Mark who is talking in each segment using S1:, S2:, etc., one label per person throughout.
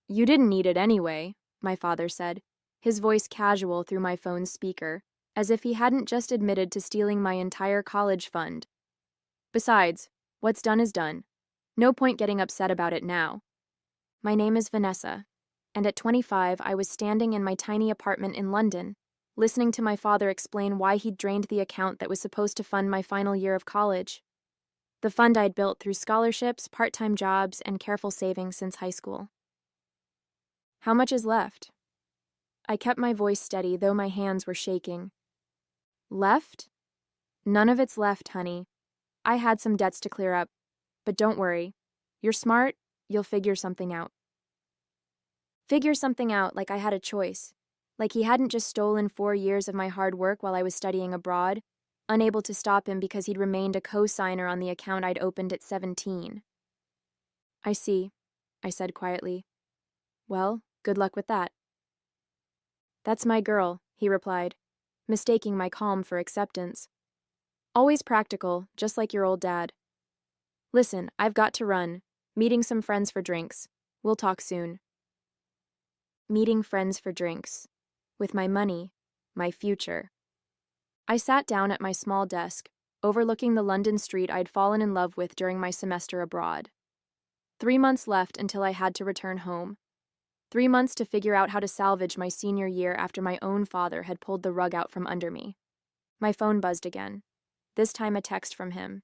S1: You didn't need it anyway, my father said, his voice casual through my phone's speaker, as if he hadn't just admitted to stealing my entire college fund. Besides, what's done is done. No point getting upset about it now. My name is Vanessa, and at 25 I was standing in my tiny apartment in London, listening to my father explain why he'd drained the account that was supposed to fund my final year of college. The fund I'd built through scholarships, part-time jobs, and careful saving since high school. How much is left? I kept my voice steady, though my hands were shaking. Left? None of it's left, honey. I had some debts to clear up, but don't worry. You're smart, you'll figure something out. Figure something out like I had a choice, like he hadn't just stolen 4 years of my hard work while I was studying abroad, unable to stop him because he'd remained a co-signer on the account I'd opened at 17. I see, I said quietly. Well, good luck with that. That's my girl, he replied, mistaking my calm for acceptance. Always practical, just like your old dad. Listen, I've got to run. Meeting some friends for drinks. We'll talk soon. Meeting friends for drinks. With my money, my future. I sat down at my small desk, overlooking the London street I'd fallen in love with during my semester abroad. 3 months left until I had to return home. 3 months to figure out how to salvage my senior year after my own father had pulled the rug out from under me. My phone buzzed again. This time a text from him.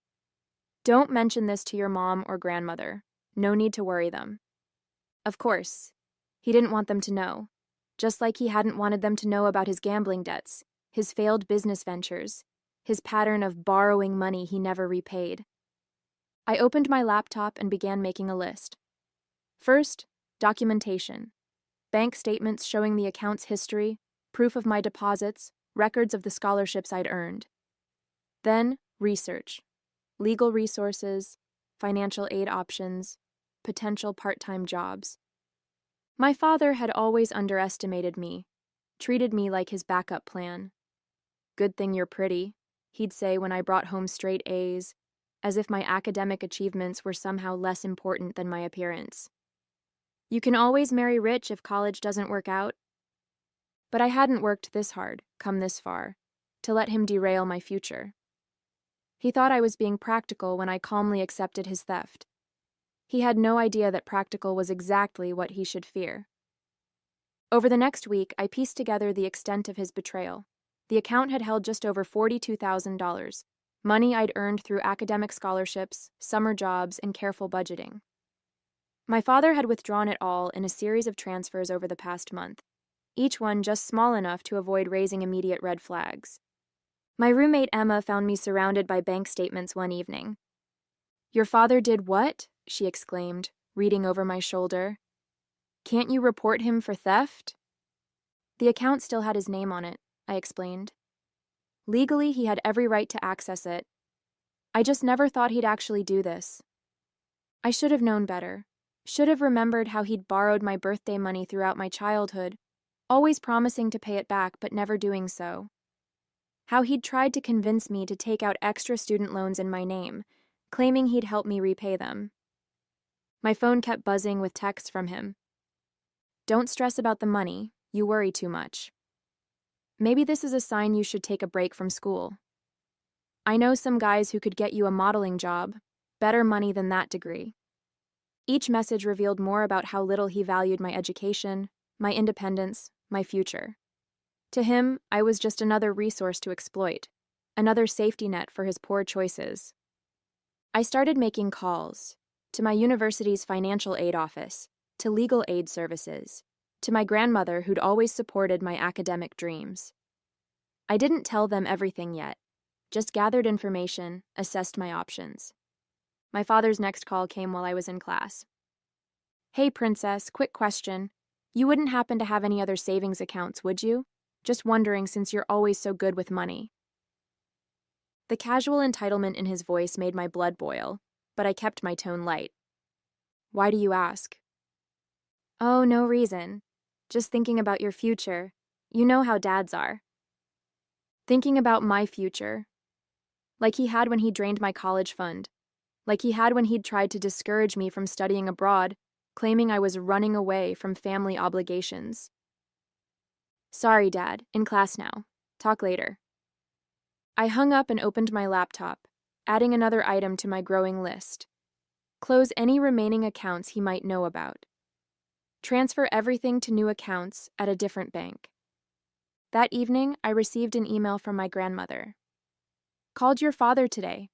S1: Don't mention this to your mom or grandmother. No need to worry them. Of course. He didn't want them to know. Just like he hadn't wanted them to know about his gambling debts, his failed business ventures, his pattern of borrowing money he never repaid. I opened my laptop and began making a list. First, documentation. Bank statements showing the account's history, proof of my deposits, records of the scholarships I'd earned. Then, research. Legal resources, financial aid options, potential part-time jobs. My father had always underestimated me, treated me like his backup plan. Good thing you're pretty, he'd say when I brought home straight A's, as if my academic achievements were somehow less important than my appearance. You can always marry rich if college doesn't work out. But I hadn't worked this hard, come this far, to let him derail my future. He thought I was being practical when I calmly accepted his theft. He had no idea that practical was exactly what he should fear. Over the next week, I pieced together the extent of his betrayal. The account had held just over $42,000, money I'd earned through academic scholarships, summer jobs, and careful budgeting. My father had withdrawn it all in a series of transfers over the past month, each one just small enough to avoid raising immediate red flags. My roommate Emma found me surrounded by bank statements one evening. "Your father did what?" she exclaimed, reading over my shoulder. "Can't you report him for theft?" The account still had his name on it, I explained. Legally, he had every right to access it. I just never thought he'd actually do this. I should have known better. Should have remembered how he'd borrowed my birthday money throughout my childhood, always promising to pay it back but never doing so. How he'd tried to convince me to take out extra student loans in my name, claiming he'd help me repay them. My phone kept buzzing with texts from him. "Don't stress about the money, you worry too much. Maybe this is a sign you should take a break from school. I know some guys who could get you a modeling job, better money than that degree." Each message revealed more about how little he valued my education, my independence, my future. To him, I was just another resource to exploit, another safety net for his poor choices. I started making calls to my university's financial aid office, to legal aid services, to my grandmother who'd always supported my academic dreams. I didn't tell them everything yet, just gathered information, assessed my options. My father's next call came while I was in class. "Hey, princess, quick question. You wouldn't happen to have any other savings accounts, would you? Just wondering since you're always so good with money." The casual entitlement in his voice made my blood boil, but I kept my tone light. "Why do you ask?" "Oh, no reason. Just thinking about your future. You know how dads are." Thinking about my future. Like he had when he drained my college fund. Like he had when he'd tried to discourage me from studying abroad, claiming I was running away from family obligations. Sorry, Dad, in class now. Talk later. I hung up and opened my laptop, adding another item to my growing list. Close any remaining accounts he might know about. Transfer everything to new accounts at a different bank. That evening, I received an email from my grandmother. Called your father today.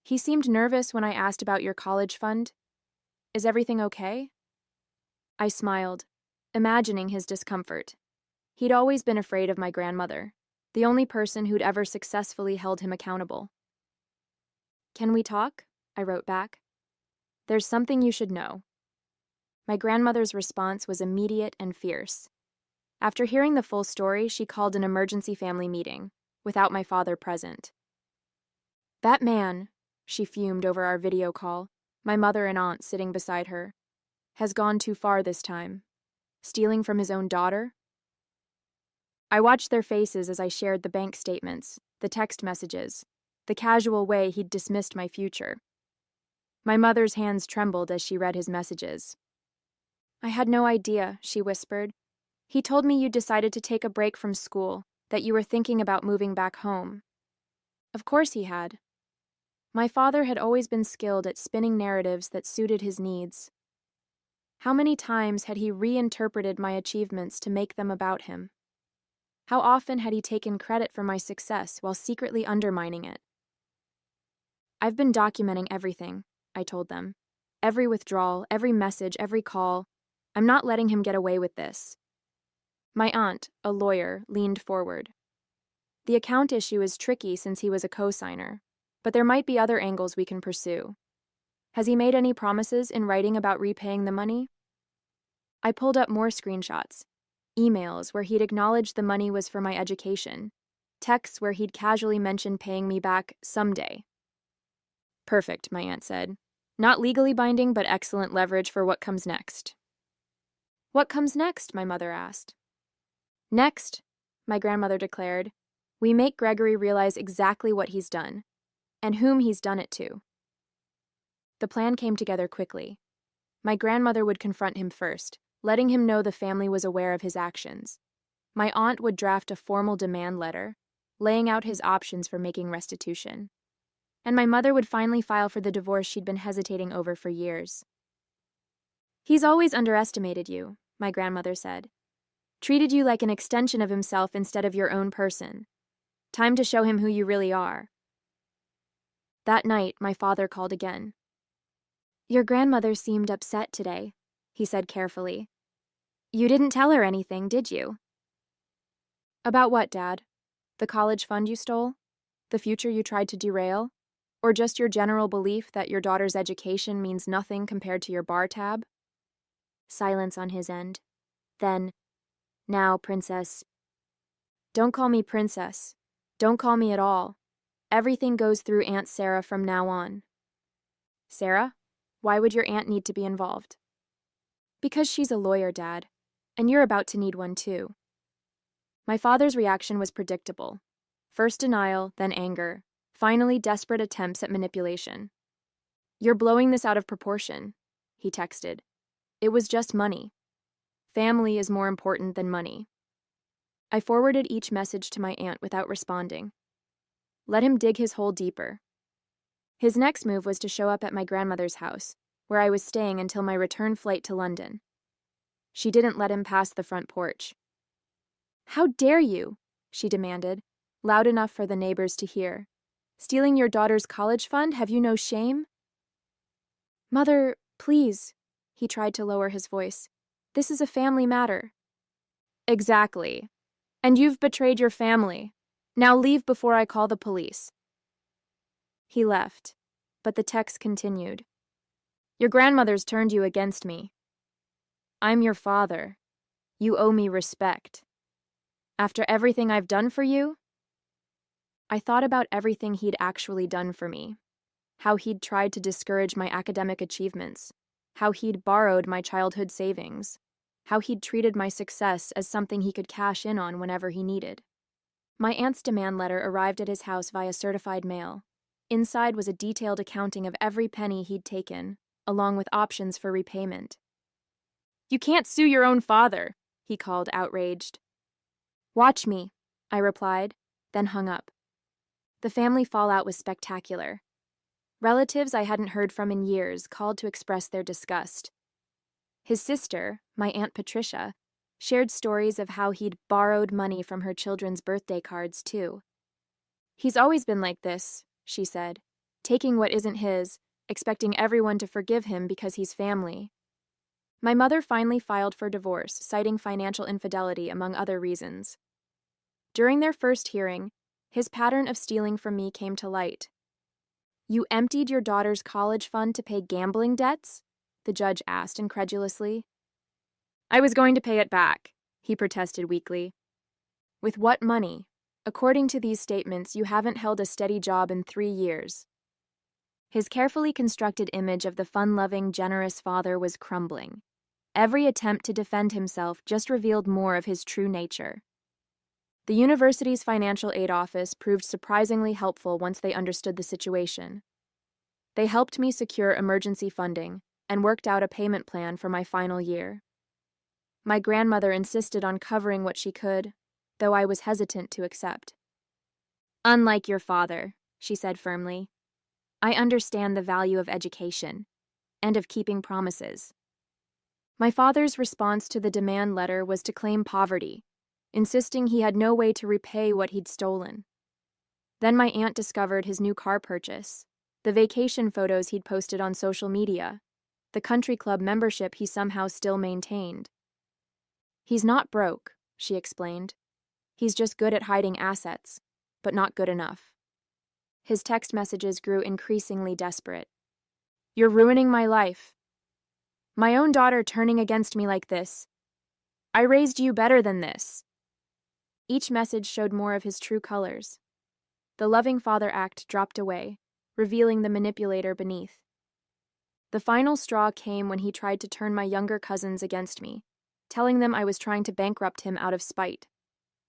S1: He seemed nervous when I asked about your college fund. Is everything okay? I smiled, imagining his discomfort. He'd always been afraid of my grandmother, the only person who'd ever successfully held him accountable. Can we talk? I wrote back. There's something you should know. My grandmother's response was immediate and fierce. After hearing the full story, she called an emergency family meeting, without my father present. That man, she fumed over our video call, my mother and aunt sitting beside her, has gone too far this time. Stealing from his own daughter? I watched their faces as I shared the bank statements, the text messages, the casual way he'd dismissed my future. My mother's hands trembled as she read his messages. I had no idea, she whispered. He told me you decided to take a break from school, that you were thinking about moving back home. Of course he had. My father had always been skilled at spinning narratives that suited his needs. How many times had he reinterpreted my achievements to make them about him? How often had he taken credit for my success while secretly undermining it? I've been documenting everything, I told them. Every withdrawal, every message, every call. I'm not letting him get away with this. My aunt, a lawyer, leaned forward. The account issue is tricky since he was a co-signer, but there might be other angles we can pursue. Has he made any promises in writing about repaying the money? I pulled up more screenshots. Emails where he'd acknowledged the money was for my education. Texts where he'd casually mentioned paying me back someday. Perfect, my aunt said. Not legally binding, but excellent leverage for what comes next. What comes next? My mother asked. Next, my grandmother declared, we make Gregory realize exactly what he's done, and whom he's done it to. The plan came together quickly. My grandmother would confront him first, letting him know the family was aware of his actions. My aunt would draft a formal demand letter, laying out his options for making restitution. And my mother would finally file for the divorce she'd been hesitating over for years. He's always underestimated you, my grandmother said. Treated you like an extension of himself instead of your own person. Time to show him who you really are. That night, my father called again. Your grandmother seemed upset today, he said carefully. You didn't tell her anything, did you? About what, Dad? The college fund you stole? The future you tried to derail? Or just your general belief that your daughter's education means nothing compared to your bar tab? Silence on his end. Then, now, Princess. Don't call me Princess. Don't call me at all. Everything goes through Aunt Sarah from now on. Sarah? Why would your aunt need to be involved? Because she's a lawyer, Dad, and you're about to need one too. My father's reaction was predictable. First denial, then anger, finally desperate attempts at manipulation. You're blowing this out of proportion, he texted. It was just money. Family is more important than money. I forwarded each message to my aunt without responding. Let him dig his hole deeper. His next move was to show up at my grandmother's house, where I was staying until my return flight to London. She didn't let him pass the front porch. How dare you, she demanded, loud enough for the neighbors to hear. Stealing your daughter's college fund, have you no shame? Mother, please, he tried to lower his voice. This is a family matter. Exactly. And you've betrayed your family. Now leave before I call the police. He left, but the text continued. Your grandmother's turned you against me. I'm your father. You owe me respect. After everything I've done for you? I thought about everything he'd actually done for me. How he'd tried to discourage my academic achievements. How he'd borrowed my childhood savings. How he'd treated my success as something he could cash in on whenever he needed. My aunt's demand letter arrived at his house via certified mail. Inside was a detailed accounting of every penny he'd taken, along with options for repayment. You can't sue your own father, he called, outraged. Watch me, I replied, then hung up. The family fallout was spectacular. Relatives I hadn't heard from in years called to express their disgust. His sister, my Aunt Patricia, shared stories of how he'd borrowed money from her children's birthday cards, too. He's always been like this, she said, taking what isn't his, expecting everyone to forgive him because he's family. My mother finally filed for divorce, citing financial infidelity among other reasons. During their first hearing, his pattern of stealing from me came to light. You emptied your daughter's college fund to pay gambling debts? The judge asked incredulously. I was going to pay it back, he protested weakly. With what money? According to these statements, you haven't held a steady job in 3 years. His carefully constructed image of the fun-loving, generous father was crumbling. Every attempt to defend himself just revealed more of his true nature. The university's financial aid office proved surprisingly helpful once they understood the situation. They helped me secure emergency funding and worked out a payment plan for my final year. My grandmother insisted on covering what she could, though I was hesitant to accept. Unlike your father, she said firmly, I understand the value of education and of keeping promises. My father's response to the demand letter was to claim poverty, insisting he had no way to repay what he'd stolen. Then my aunt discovered his new car purchase, the vacation photos he'd posted on social media, the country club membership he somehow still maintained. He's not broke, she explained. He's just good at hiding assets, but not good enough. His text messages grew increasingly desperate. You're ruining my life. My own daughter turning against me like this. I raised you better than this. Each message showed more of his true colors. The loving father act dropped away, revealing the manipulator beneath. The final straw came when he tried to turn my younger cousins against me, telling them I was trying to bankrupt him out of spite.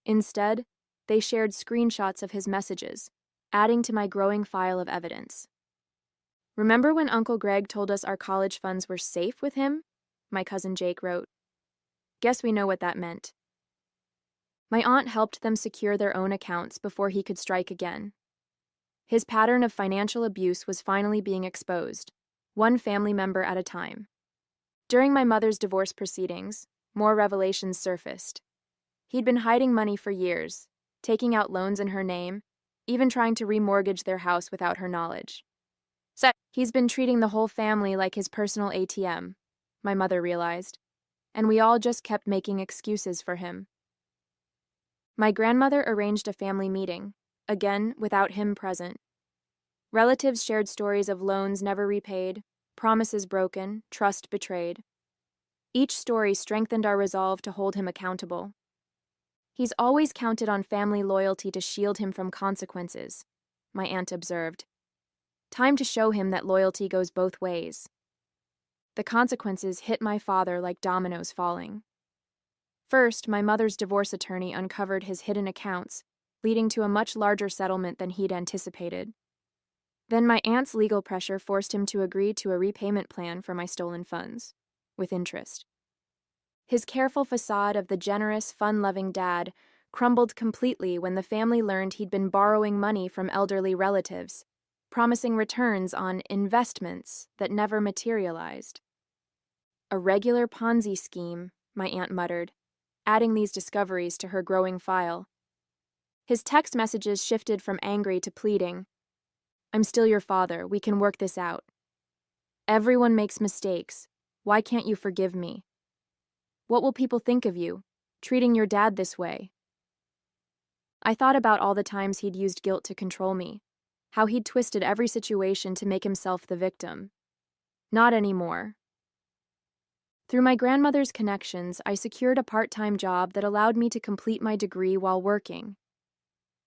S1: Instead, they shared screenshots of his messages, adding to my growing file of evidence. Remember when Uncle Greg told us our college funds were safe with him? My cousin Jake wrote. Guess we know what that meant. My aunt helped them secure their own accounts before he could strike again. His pattern of financial abuse was finally being exposed, one family member at a time. During my mother's divorce proceedings, more revelations surfaced. He'd been hiding money for years, taking out loans in her name, even trying to remortgage their house without her knowledge. He's been treating the whole family like his personal ATM, my mother realized, and we all just kept making excuses for him. My grandmother arranged a family meeting, again without him present. Relatives shared stories of loans never repaid, promises broken, trust betrayed. Each story strengthened our resolve to hold him accountable. He's always counted on family loyalty to shield him from consequences, my aunt observed. Time to show him that loyalty goes both ways. The consequences hit my father like dominoes falling. First, my mother's divorce attorney uncovered his hidden accounts, leading to a much larger settlement than he'd anticipated. Then my aunt's legal pressure forced him to agree to a repayment plan for my stolen funds, with interest. His careful facade of the generous, fun-loving dad crumbled completely when the family learned he'd been borrowing money from elderly relatives, promising returns on investments that never materialized. A regular Ponzi scheme, my aunt muttered, adding these discoveries to her growing file. His text messages shifted from angry to pleading. I'm still your father. We can work this out. Everyone makes mistakes. Why can't you forgive me? What will people think of you, treating your dad this way? I thought about all the times he'd used guilt to control me, how he'd twisted every situation to make himself the victim. Not anymore. Through my grandmother's connections, I secured a part-time job that allowed me to complete my degree while working.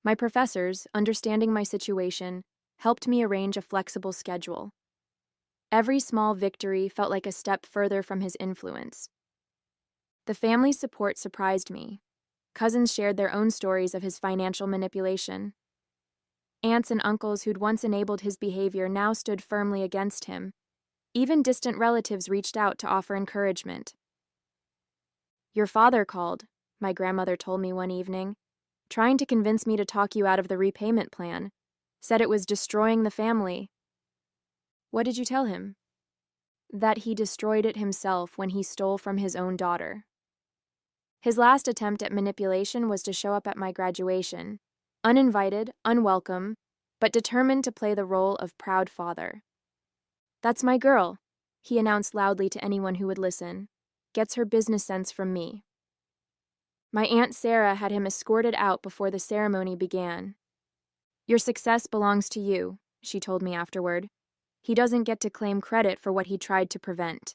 S1: My professors, understanding my situation, helped me arrange a flexible schedule. Every small victory felt like a step further from his influence. The family's support surprised me. Cousins shared their own stories of his financial manipulation. Aunts and uncles who'd once enabled his behavior now stood firmly against him. Even distant relatives reached out to offer encouragement. Your father called, my grandmother told me one evening, trying to convince me to talk you out of the repayment plan. Said it was destroying the family. What did you tell him? That he destroyed it himself when he stole from his own daughter. His last attempt at manipulation was to show up at my graduation, uninvited, unwelcome, but determined to play the role of proud father. That's my girl, he announced loudly to anyone who would listen. Gets her business sense from me. My Aunt Sarah had him escorted out before the ceremony began. Your success belongs to you, she told me afterward. He doesn't get to claim credit for what he tried to prevent.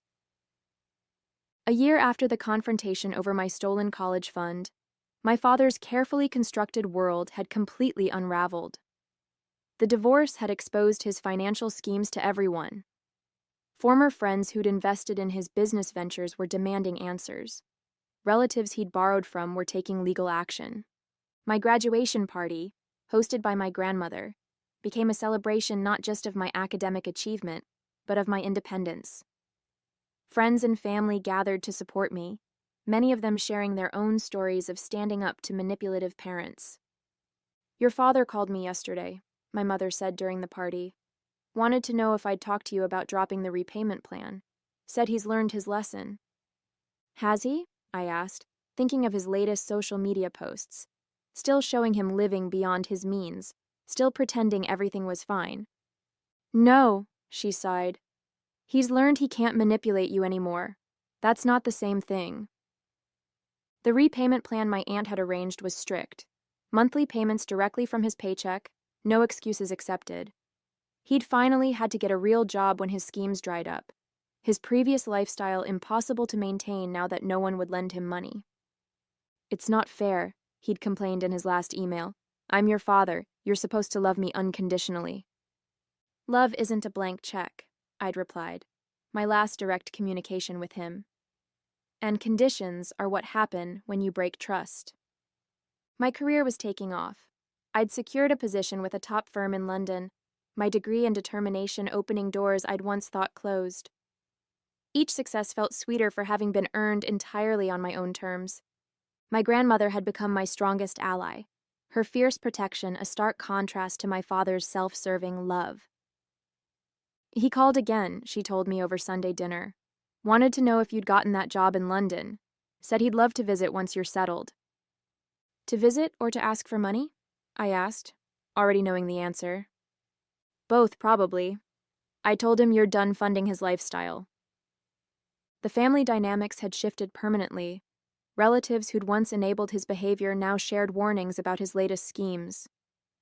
S1: A year after the confrontation over my stolen college fund, my father's carefully constructed world had completely unraveled. The divorce had exposed his financial schemes to everyone. Former friends who'd invested in his business ventures were demanding answers. Relatives he'd borrowed from were taking legal action. My graduation party, hosted by my grandmother, became a celebration not just of my academic achievement, but of my independence. Friends and family gathered to support me, many of them sharing their own stories of standing up to manipulative parents. Your father called me yesterday, my mother said during the party. Wanted to know if I'd talk to you about dropping the repayment plan. Said he's learned his lesson. Has he? I asked, thinking of his latest social media posts. Still showing him living beyond his means, still pretending everything was fine. No, she sighed. He's learned he can't manipulate you anymore. That's not the same thing. The repayment plan my aunt had arranged was strict. Monthly payments directly from his paycheck, no excuses accepted. He'd finally had to get a real job when his schemes dried up. His previous lifestyle impossible to maintain now that no one would lend him money. It's not fair, he'd complained in his last email. I'm your father. You're supposed to love me unconditionally. Love isn't a blank check, I'd replied, my last direct communication with him. And conditions are what happen when you break trust. My career was taking off. I'd secured a position with a top firm in London, my degree and determination opening doors I'd once thought closed. Each success felt sweeter for having been earned entirely on my own terms. My grandmother had become my strongest ally, her fierce protection a stark contrast to my father's self-serving love. He called again, she told me over Sunday dinner. Wanted to know if you'd gotten that job in London. Said he'd love to visit once you're settled. To visit or to ask for money? I asked, already knowing the answer. Both, probably. I told him you're done funding his lifestyle. The family dynamics had shifted permanently. Relatives who'd once enabled his behavior now shared warnings about his latest schemes.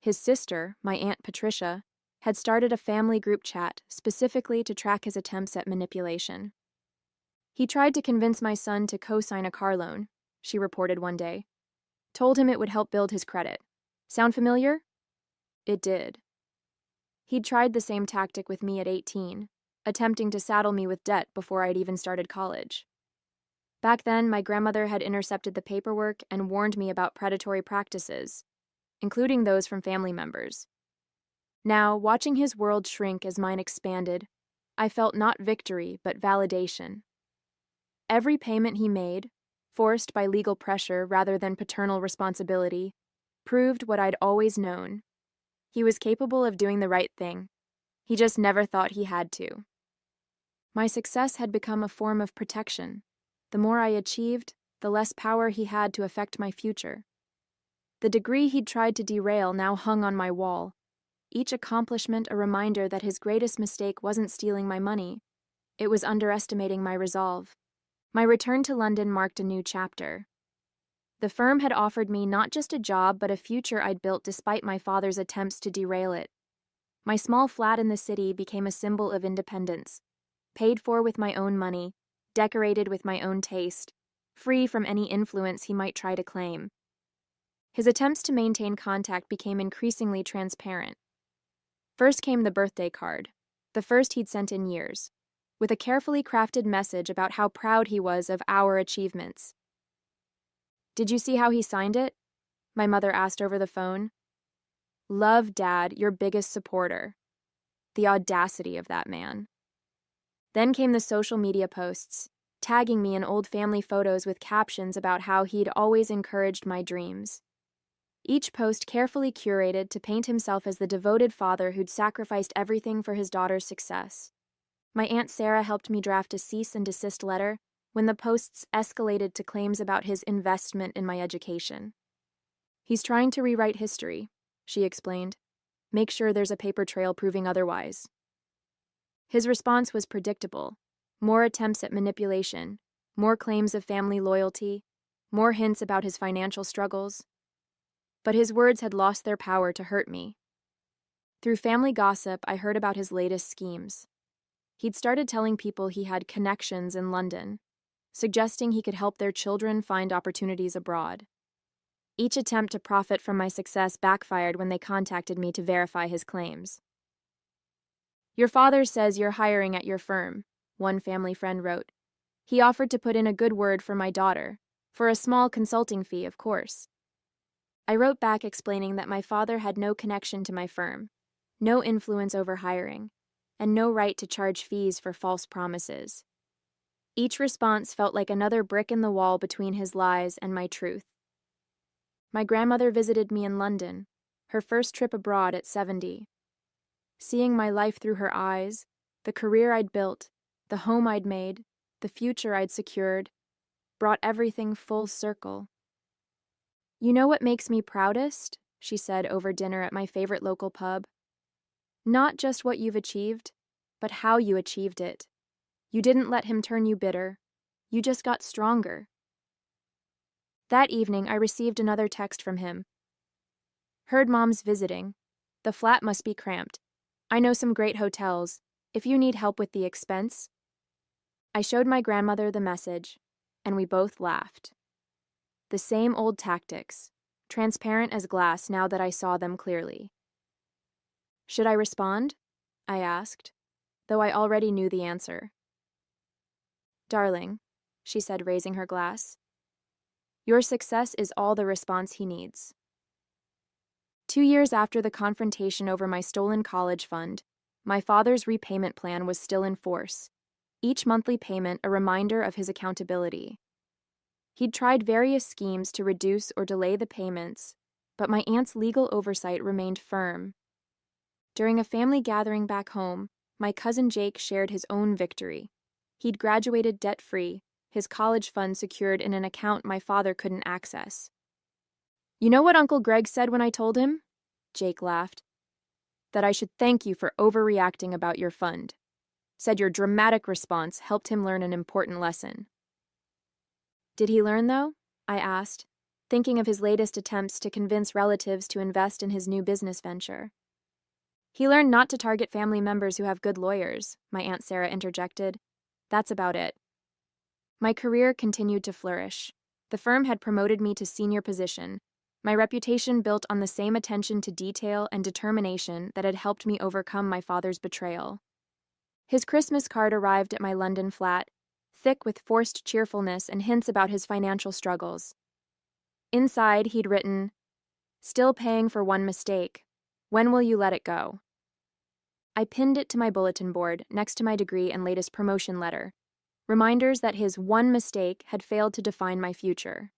S1: His sister, my Aunt Patricia, had started a family group chat specifically to track his attempts at manipulation. He tried to convince my son to co-sign a car loan, she reported one day. Told him it would help build his credit. Sound familiar? It did. He'd tried the same tactic with me at 18, attempting to saddle me with debt before I'd even started college. Back then, my grandmother had intercepted the paperwork and warned me about predatory practices, including those from family members. Now, watching his world shrink as mine expanded, I felt not victory, but validation. Every payment he made, forced by legal pressure rather than paternal responsibility, proved what I'd always known. He was capable of doing the right thing. He just never thought he had to. My success had become a form of protection. The more I achieved, the less power he had to affect my future. The degree he'd tried to derail now hung on my wall, each accomplishment a reminder that his greatest mistake wasn't stealing my money. It was underestimating my resolve. My return to London marked a new chapter. The firm had offered me not just a job but a future I'd built despite my father's attempts to derail it. My small flat in the city became a symbol of independence, paid for with my own money, decorated with my own taste, free from any influence he might try to claim. His attempts to maintain contact became increasingly transparent. First came the birthday card, the first he'd sent in years, with a carefully crafted message about how proud he was of our achievements. Did you see how he signed it? My mother asked over the phone. Love, Dad, your biggest supporter. The audacity of that man. Then came the social media posts, tagging me in old family photos with captions about how he'd always encouraged my dreams. Each post carefully curated to paint himself as the devoted father who'd sacrificed everything for his daughter's success. My Aunt Sarah helped me draft a cease and desist letter when the posts escalated to claims about his investment in my education. "He's trying to rewrite history," she explained. "Make sure there's a paper trail proving otherwise." His response was predictable. More attempts at manipulation, more claims of family loyalty, more hints about his financial struggles. But his words had lost their power to hurt me. Through family gossip, I heard about his latest schemes. He'd started telling people he had connections in London, suggesting he could help their children find opportunities abroad. Each attempt to profit from my success backfired when they contacted me to verify his claims. "Your father says you're hiring at your firm," one family friend wrote. "He offered to put in a good word for my daughter, for a small consulting fee, of course." I wrote back explaining that my father had no connection to my firm, no influence over hiring, and no right to charge fees for false promises. Each response felt like another brick in the wall between his lies and my truth. My grandmother visited me in London, her first trip abroad at 70. Seeing my life through her eyes, the career I'd built, the home I'd made, the future I'd secured, brought everything full circle. "You know what makes me proudest?" she said over dinner at my favorite local pub. "Not just what you've achieved, but how you achieved it. You didn't let him turn you bitter. You just got stronger." That evening, I received another text from him. "Heard Mom's visiting. The flat must be cramped. I know some great hotels, if you need help with the expense." I showed my grandmother the message, and we both laughed. The same old tactics, transparent as glass now that I saw them clearly. "Should I respond?" I asked, though I already knew the answer. "Darling," she said, raising her glass, "your success is all the response he needs." 2 years after the confrontation over my stolen college fund, my father's repayment plan was still in force, each monthly payment a reminder of his accountability. He'd tried various schemes to reduce or delay the payments, but my aunt's legal oversight remained firm. During a family gathering back home, my cousin Jake shared his own victory. He'd graduated debt-free, his college fund secured in an account my father couldn't access. "You know what Uncle Greg said when I told him?" Jake laughed. "That I should thank you for overreacting about your fund. Said your dramatic response helped him learn an important lesson." "Did he learn, though?" I asked, thinking of his latest attempts to convince relatives to invest in his new business venture. "He learned not to target family members who have good lawyers," my Aunt Sarah interjected. "That's about it." My career continued to flourish. The firm had promoted me to senior position, my reputation built on the same attention to detail and determination that had helped me overcome my father's betrayal. His Christmas card arrived at my London flat, thick with forced cheerfulness and hints about his financial struggles. Inside, he'd written, "Still paying for one mistake. When will you let it go?" I pinned it to my bulletin board next to my degree and latest promotion letter, reminders that his one mistake had failed to define my future.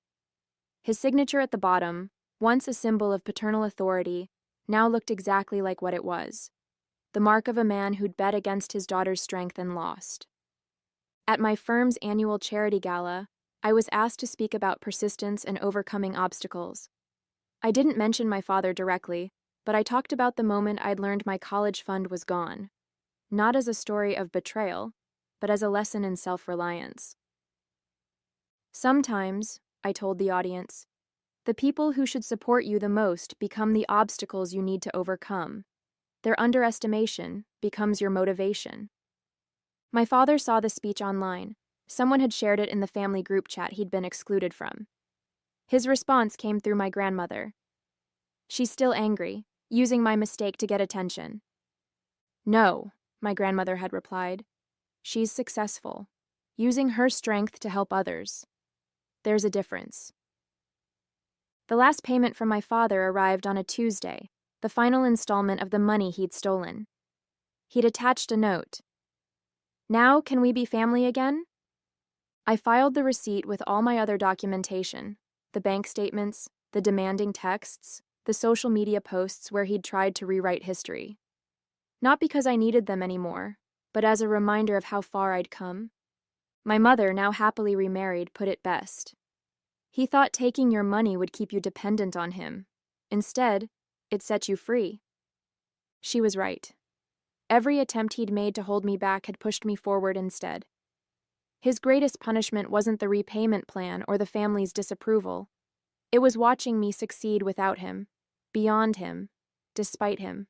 S1: His signature at the bottom, once a symbol of paternal authority, now looked exactly like what it was, the mark of a man who'd bet against his daughter's strength and lost. At my firm's annual charity gala, I was asked to speak about persistence and overcoming obstacles. I didn't mention my father directly, but I talked about the moment I'd learned my college fund was gone, not as a story of betrayal, but as a lesson in self-reliance. "Sometimes," I told the audience, "the people who should support you the most become the obstacles you need to overcome. Their underestimation becomes your motivation." My father saw the speech online. Someone had shared it in the family group chat he'd been excluded from. His response came through my grandmother. "She's still angry, using my mistake to get attention." "No," my grandmother had replied. "She's successful, using her strength to help others. There's a difference." The last payment from my father arrived on a Tuesday, the final installment of the money he'd stolen. He'd attached a note. "Now can we be family again?" I filed the receipt with all my other documentation, the bank statements, the demanding texts, the social media posts where he'd tried to rewrite history. Not because I needed them anymore, but as a reminder of how far I'd come. My mother, now happily remarried, put it best. He thought taking your money would keep you dependent on him. Instead, it set you free. She was right. Every attempt he'd made to hold me back had pushed me forward instead. His greatest punishment wasn't the repayment plan or the family's disapproval. It was watching me succeed without him, beyond him, despite him.